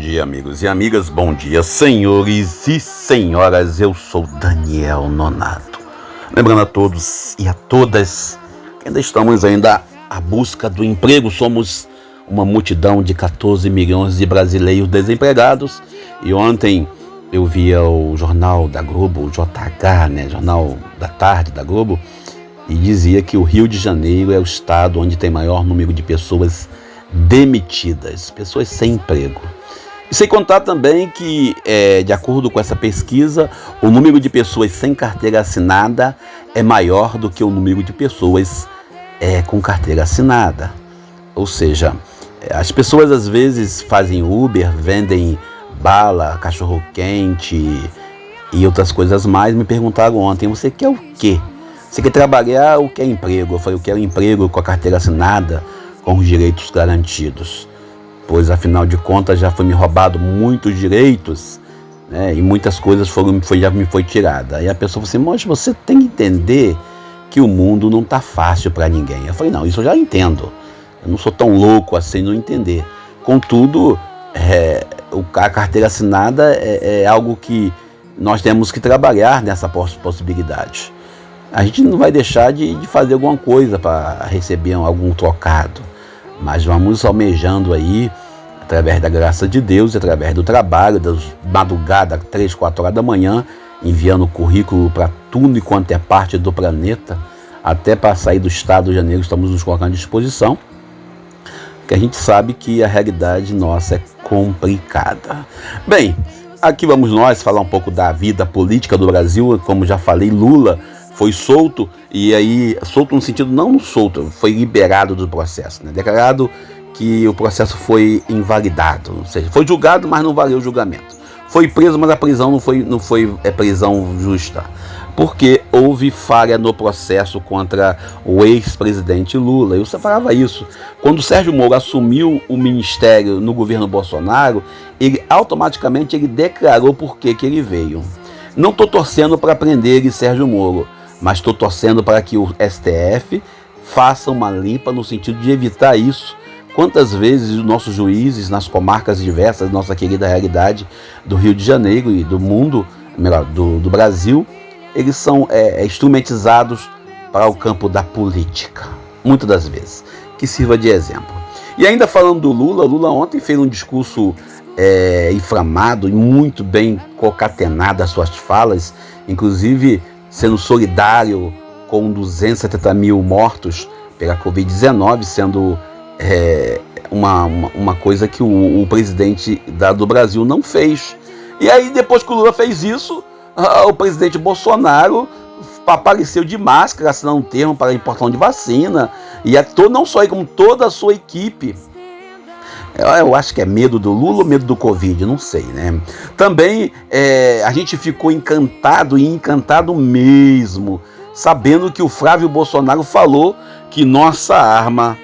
dia, amigos e amigas, bom dia, senhores e senhoras, eu sou Daniel Nonato. Lembrando a todos e a todas que ainda estamos à busca do emprego, somos uma multidão de 14 milhões de brasileiros desempregados. E ontem eu via o jornal da Globo, o JH, Jornal da Tarde da Globo, e dizia que o Rio de Janeiro é o estado onde tem maior número de pessoas demitidas, pessoas sem emprego. E sem contar também que, de acordo com essa pesquisa, o número de pessoas sem carteira assinada é maior do que o número de pessoas com carteira assinada. Ou seja, as pessoas às vezes fazem Uber, vendem bala, cachorro-quente e outras coisas mais. Me perguntaram ontem, você quer o quê? Você quer trabalhar ou quer emprego? Eu falei, eu quero emprego com a carteira assinada, com os direitos garantidos, pois afinal de contas já foi me roubado muitos direitos, e muitas coisas já me foi tirada. E a pessoa falou assim, mas você tem que entender que o mundo não está fácil para ninguém. Eu falei, não, isso eu já entendo, eu não sou tão louco assim não entender. Contudo, a carteira assinada é algo que nós temos que trabalhar nessa possibilidade. A gente não vai deixar de fazer alguma coisa para receber algum trocado, mas vamos almejando aí, através da graça de Deus, através do trabalho, das madrugadas, 3, 4 horas da manhã, enviando currículo para tudo e quanto é parte do planeta, até para sair do estado de Janeiro, estamos nos colocando à disposição, que a gente sabe que a realidade nossa é complicada. Bem, aqui vamos nós falar um pouco da vida política do Brasil. Como já falei, Lula foi solto, e aí, solto no sentido, não solto, foi liberado do processo, declarado que o processo foi invalidado, ou seja, foi julgado, mas não valeu o julgamento. Foi preso, mas a prisão não foi prisão justa, porque houve falha no processo contra o ex-presidente Lula. Eu falava isso. Quando o Sérgio Moro assumiu o ministério no governo Bolsonaro, ele automaticamente declarou por que ele veio. Não estou torcendo para prender ele, Sérgio Moro, mas estou torcendo para que o STF faça uma limpa no sentido de evitar isso. Quantas vezes os nossos juízes nas comarcas diversas, nossa querida realidade do Rio de Janeiro e do mundo, melhor, do Brasil, eles são instrumentizados para o campo da política, muitas das vezes, que sirva de exemplo. E ainda falando do Lula, Lula ontem fez um discurso inflamado e muito bem concatenado as suas falas, inclusive sendo solidário com 270 mil mortos pela Covid-19, sendo uma coisa que o presidente do Brasil não fez. E aí, depois que o Lula fez isso, o presidente Bolsonaro apareceu de máscara, assinando um termo para a importação de vacina, e não só ele, como toda a sua equipe. Eu acho que é medo do Lula ou medo do Covid, não sei, Também a gente ficou encantado mesmo, sabendo que o Flávio Bolsonaro falou que nossa arma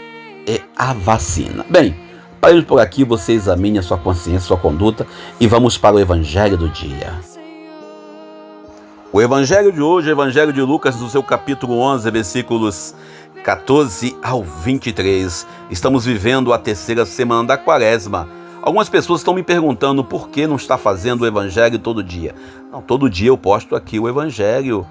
é a vacina. Bem, paremos por aqui, você examine a sua consciência, a sua conduta, e vamos para o Evangelho do dia. O Evangelho de hoje é o Evangelho de Lucas, no seu capítulo 11, versículos 14 ao 23. Estamos vivendo a terceira semana da Quaresma. Algumas pessoas estão me perguntando por que não está fazendo o Evangelho todo dia. Não, todo dia eu posto aqui o Evangelho,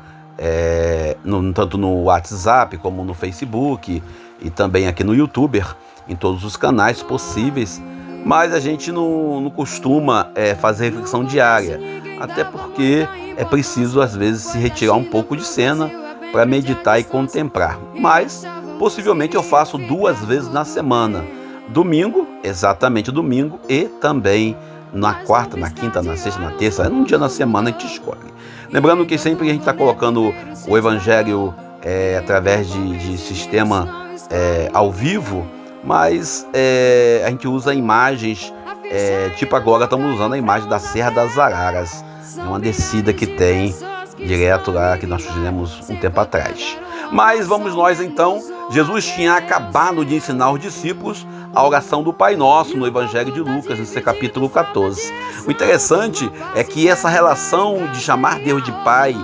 tanto no WhatsApp como no Facebook e também aqui no YouTube, em todos os canais possíveis. Mas a gente não costuma fazer reflexão diária, até porque é preciso às vezes se retirar um pouco de cena para meditar e contemplar. Mas possivelmente eu faço 2 vezes na semana, domingo, exatamente domingo, e também na quarta, na quinta, na sexta, na terça, num dia na semana a gente escolhe. Lembrando que sempre a gente está colocando o Evangelho através de sistema ao vivo, mas a gente usa imagens, tipo agora estamos usando a imagem da Serra das Araras, uma descida que tem direto lá, que nós fizemos um tempo atrás. Mas vamos nós então. Jesus tinha acabado de ensinar os discípulos a oração do Pai Nosso no Evangelho de Lucas, nesse capítulo 14. O interessante é que essa relação de chamar Deus de Pai,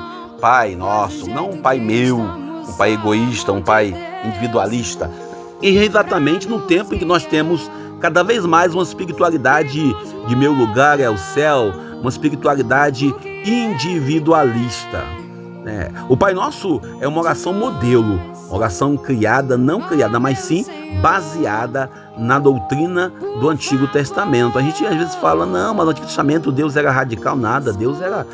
Pai Nosso, não um Pai meu, um Pai egoísta, um Pai individualista, e exatamente no tempo em que nós temos cada vez mais uma espiritualidade de meu lugar é o céu, uma espiritualidade individualista. O Pai Nosso é uma oração modelo, oração criada, não criada, mas sim baseada na doutrina do Antigo Testamento. A gente às vezes fala, não, mas no Antigo Testamento Deus era radical, nada, Deus era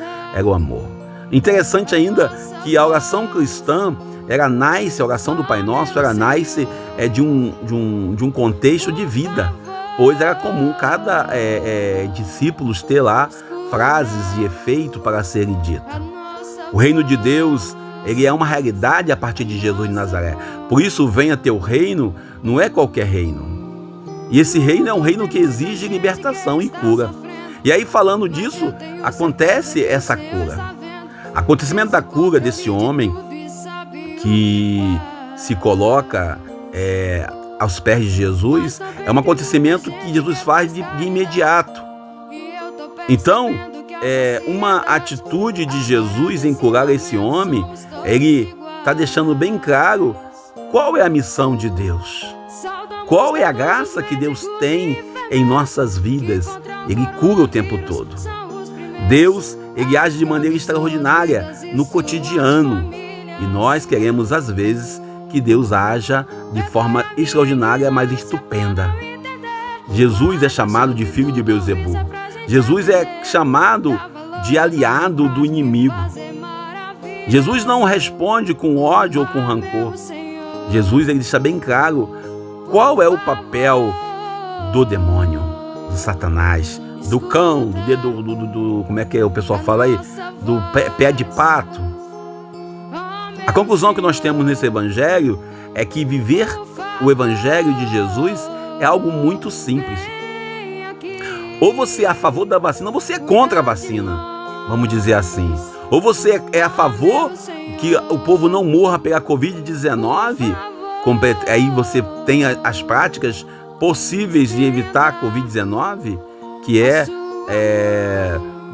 o amor. Interessante ainda que a oração cristã, a oração do Pai Nosso nasce de um contexto de vida, pois era comum cada discípulos ter lá frases de efeito para serem ditas. O reino de Deus, ele é uma realidade a partir de Jesus de Nazaré. Por isso, venha teu reino, não é qualquer reino. E esse reino é um reino que exige libertação e cura. E aí, falando disso, acontece essa cura. Acontecimento da cura desse homem que se coloca aos pés de Jesus é um acontecimento que Jesus faz de imediato. Então, uma atitude de Jesus em curar esse homem, ele está deixando bem claro qual é a missão de Deus, qual é a graça que Deus tem em nossas vidas. Ele cura o tempo todo. Deus, ele age de maneira extraordinária no cotidiano, e nós queremos às vezes que Deus haja de forma extraordinária, mas estupenda. Jesus é chamado de filho de Beelzebu. Jesus é chamado de aliado do inimigo. Jesus não responde com ódio ou com rancor. Jesus, ele deixa bem claro qual é o papel do demônio, do Satanás, do cão, do dedo, como é que o pessoal fala aí? Do pé de pato. A conclusão que nós temos nesse evangelho é que viver o evangelho de Jesus é algo muito simples. Ou você é a favor da vacina, ou você é contra a vacina, vamos dizer assim. Ou você é a favor que o povo não morra pela Covid-19, aí você tem as práticas possíveis de evitar a Covid-19, que é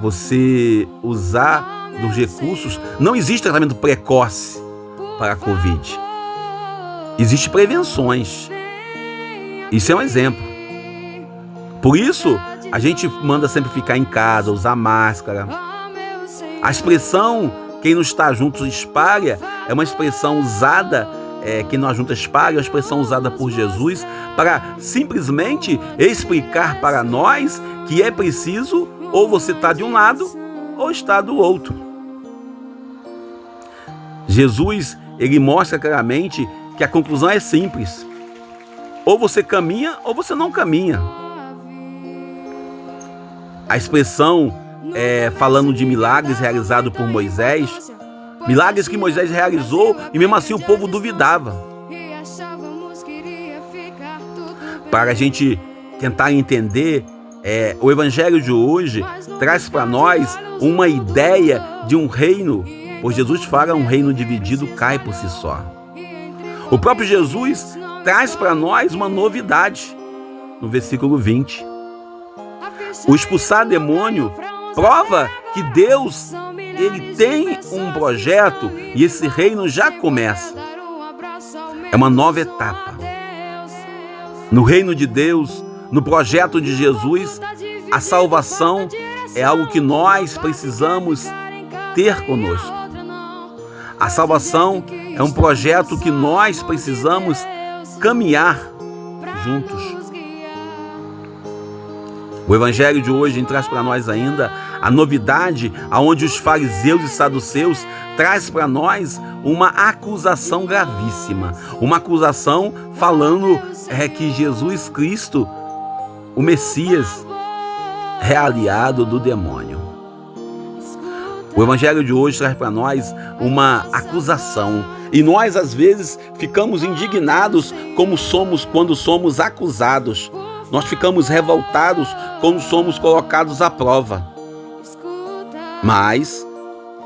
você usar dos recursos. Não existe tratamento precoce para a Covid. Existem prevenções. Isso é um exemplo. Por isso, a gente manda sempre ficar em casa, usar máscara. A expressão quem não está junto espalha é uma expressão usada, quem não ajunta espalha, é uma expressão usada por Jesus para simplesmente explicar para nós que é preciso ou você está de um lado ou está do outro. Jesus, ele mostra claramente que a conclusão é simples. Ou você caminha ou você não caminha. A expressão falando de milagres realizados por Moisés, milagres que Moisés realizou e mesmo assim o povo duvidava. Para a gente tentar entender, o evangelho de hoje traz para nós uma ideia de um reino, pois Jesus fala um reino dividido cai por si só. O próprio Jesus traz para nós uma novidade no versículo 20. O expulsar demônio prova que Deus, ele tem um projeto e esse reino já começa. É uma nova etapa. No reino de Deus, no projeto de Jesus, a salvação é algo que nós precisamos ter conosco. A salvação é um projeto que nós precisamos caminhar juntos. O evangelho de hoje traz para nós ainda a novidade, aonde os fariseus e saduceus traz para nós uma acusação gravíssima, uma acusação falando que Jesus Cristo, o Messias, é aliado do demônio. O evangelho de hoje traz para nós uma acusação, e nós às vezes ficamos indignados quando somos acusados. Nós ficamos revoltados quando somos colocados à prova. Mas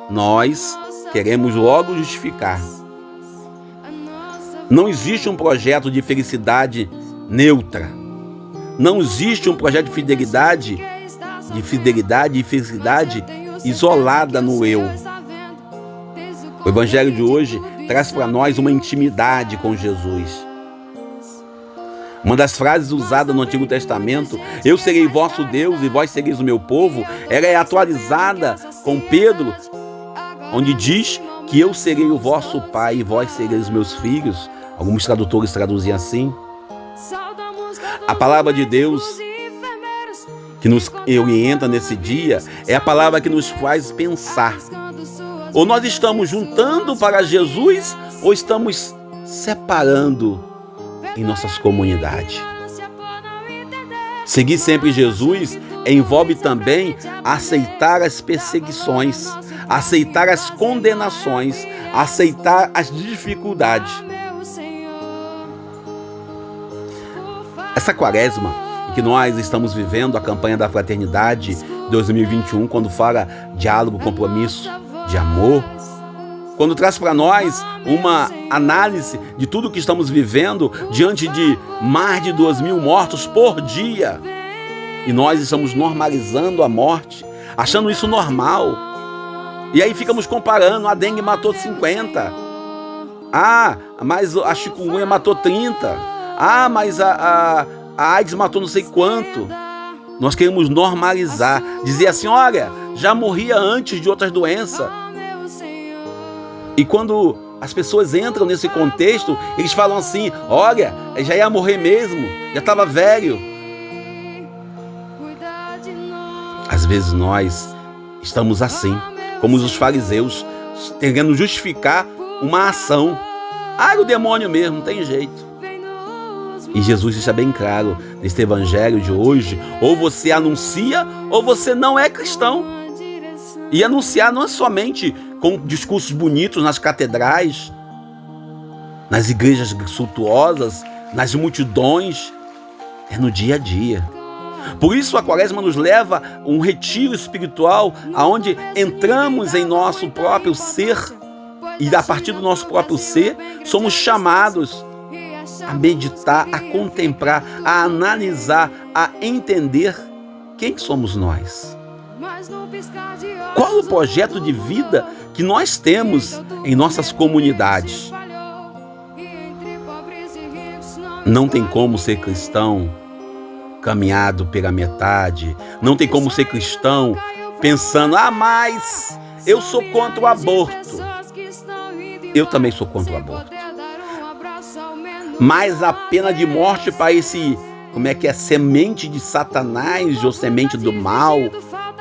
nós queremos logo justificar. Não existe um projeto de felicidade neutra. Não existe um projeto de fidelidade e felicidade isolada no eu. O evangelho de hoje traz para nós uma intimidade com Jesus. Uma das frases usadas no Antigo Testamento, eu serei vosso Deus e vós sereis o meu povo, ela é atualizada com Pedro, onde diz que eu serei o vosso pai e vós sereis os meus filhos. Alguns tradutores traduzem assim. A palavra de Deus que nos orienta nesse dia é a palavra que nos faz pensar. Ou nós estamos juntando para Jesus ou estamos separando em nossas comunidades. Seguir sempre Jesus envolve também aceitar as perseguições, aceitar as condenações, aceitar as dificuldades. Essa quaresma que nós estamos vivendo, a campanha da Fraternidade 2021, quando fala diálogo, compromisso, de amor, quando traz para nós uma análise de tudo que estamos vivendo diante de mais de 2.000 mortos por dia. E nós estamos normalizando a morte, achando isso normal. E aí ficamos comparando, a dengue matou 50. Ah, mas a chikungunya matou 30. Ah, mas a AIDS matou não sei quanto. Nós queremos normalizar, dizer assim, olha, já morria antes de outras doenças. E quando as pessoas entram nesse contexto, eles falam assim, olha, já ia morrer mesmo, já estava velho. Às vezes nós estamos assim, como os fariseus, querendo justificar uma ação. Ah, é o demônio mesmo, não tem jeito. E Jesus deixa bem claro neste evangelho de hoje, ou você anuncia ou você não é cristão. E anunciar não é somente com discursos bonitos nas catedrais, nas igrejas suntuosas, nas multidões, é no dia a dia. Por isso a quaresma nos leva a um retiro espiritual, aonde entramos em nosso próprio ser e a partir do nosso próprio ser somos chamados a meditar, a contemplar, a analisar, a entender quem somos nós. Qual o projeto de vida que nós temos em nossas comunidades? Não tem como ser cristão caminhado pela metade. Não tem como ser cristão pensando, mas eu sou contra o aborto. Eu também sou contra o aborto. Mas a pena de morte para esse, semente de Satanás ou semente do mal,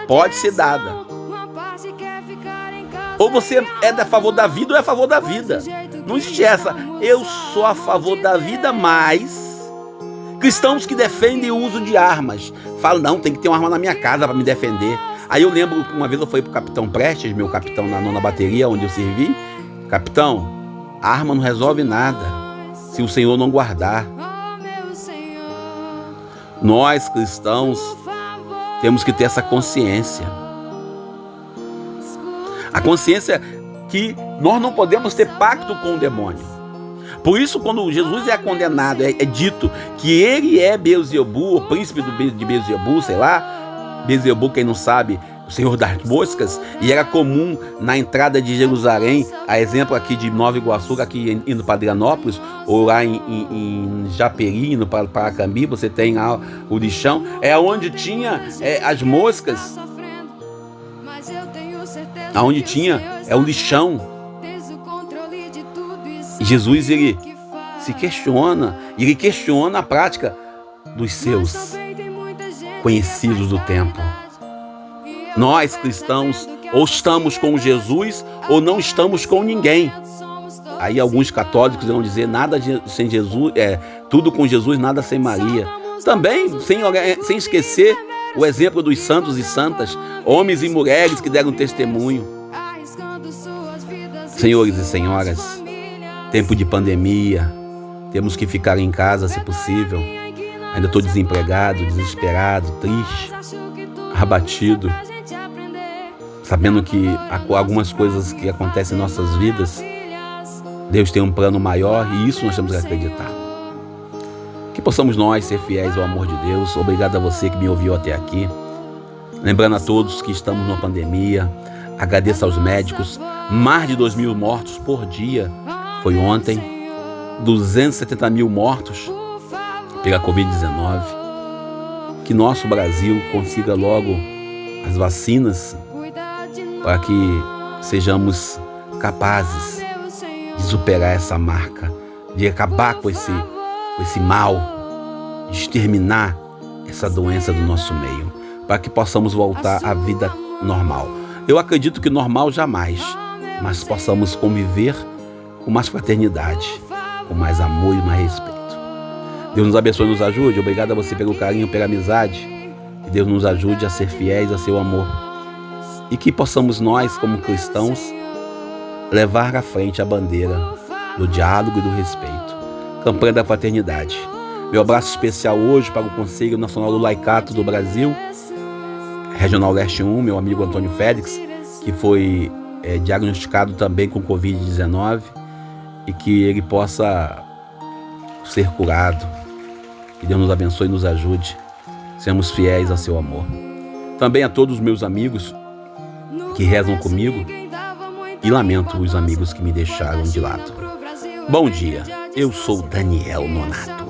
pode ser dada. Ou você é a favor da vida ou é a favor da vida. Não existe essa, eu sou a favor da vida, mas cristãos que defendem o uso de armas. Falam, não, tem que ter uma arma na minha casa para me defender. Aí eu lembro que uma vez eu fui pro capitão Prestes, meu capitão na 9ª bateria, onde eu servi. Capitão, a arma não resolve nada se o Senhor não guardar. Nós, cristãos, temos que ter essa consciência. A consciência que nós não podemos ter pacto com o demônio. Por isso, quando Jesus é condenado, é dito que ele é Beelzebul, o príncipe de Beelzebul, sei lá. Beelzebul, quem não sabe, o senhor das moscas, e era comum na entrada de Jerusalém, a exemplo aqui de Nova Iguaçu, aqui indo para Adrianópolis, ou lá em Japeri, indo para Paracambi, você tem lá o lixão, é onde tinha as moscas, aonde tinha o lixão. E Jesus, ele se questiona, e ele questiona a prática dos seus conhecidos do tempo. Nós, cristãos, ou estamos com Jesus ou não estamos com ninguém. Aí alguns católicos vão dizer nada sem Jesus, tudo com Jesus, nada sem Maria. Também sem esquecer o exemplo dos santos e santas, homens e mulheres que deram testemunho. Senhores e senhoras, tempo de pandemia, temos que ficar em casa se possível. Ainda estou desempregado, desesperado, triste, abatido, sabendo que algumas coisas que acontecem em nossas vidas, Deus tem um plano maior e isso nós temos que acreditar. Que possamos nós ser fiéis ao amor de Deus. Obrigado a você que me ouviu até aqui. Lembrando a todos que estamos numa pandemia, agradeço aos médicos, mais de 2.000 mortos por dia, foi ontem, 270.000 mortos pela Covid-19, que nosso Brasil consiga logo as vacinas para que sejamos capazes de superar essa marca, de acabar com esse mal, de exterminar essa doença do nosso meio, para que possamos voltar à vida normal. Eu acredito que normal jamais, mas possamos conviver com mais fraternidade, com mais amor e mais respeito. Deus nos abençoe e nos ajude. Obrigado a você pelo carinho, pela amizade. Que Deus nos ajude a ser fiéis a seu amor. E que possamos nós, como cristãos, levar à frente a bandeira do diálogo e do respeito. Campanha da fraternidade. Meu abraço especial hoje para o Conselho Nacional do Laicato do Brasil, Regional Leste 1, meu amigo Antônio Félix, que foi diagnosticado também com Covid-19 e que ele possa ser curado. Que Deus nos abençoe e nos ajude. Sermos fiéis a seu amor. Também a todos os meus amigos que rezam comigo e lamento os amigos que me deixaram de lado. Bom dia, eu sou Daniel Nonato.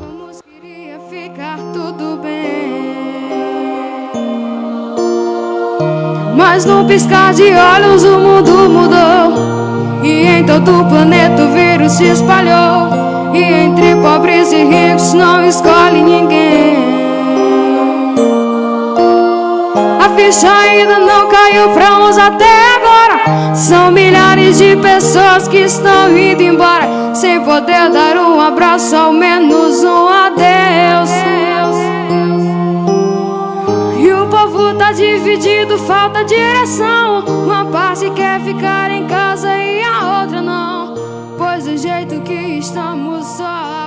Mas num piscar de olhos o mundo mudou, e em todo o planeta o vírus se espalhou, e entre pobres e ricos não escolhe ninguém. A ficha ainda não caiu pra uns até agora. São milhares de pessoas que estão indo embora, sem poder dar um abraço, ao menos um adeus. E o povo tá dividido, falta direção. Uma parte quer ficar em casa e a outra não, pois do jeito que estamos só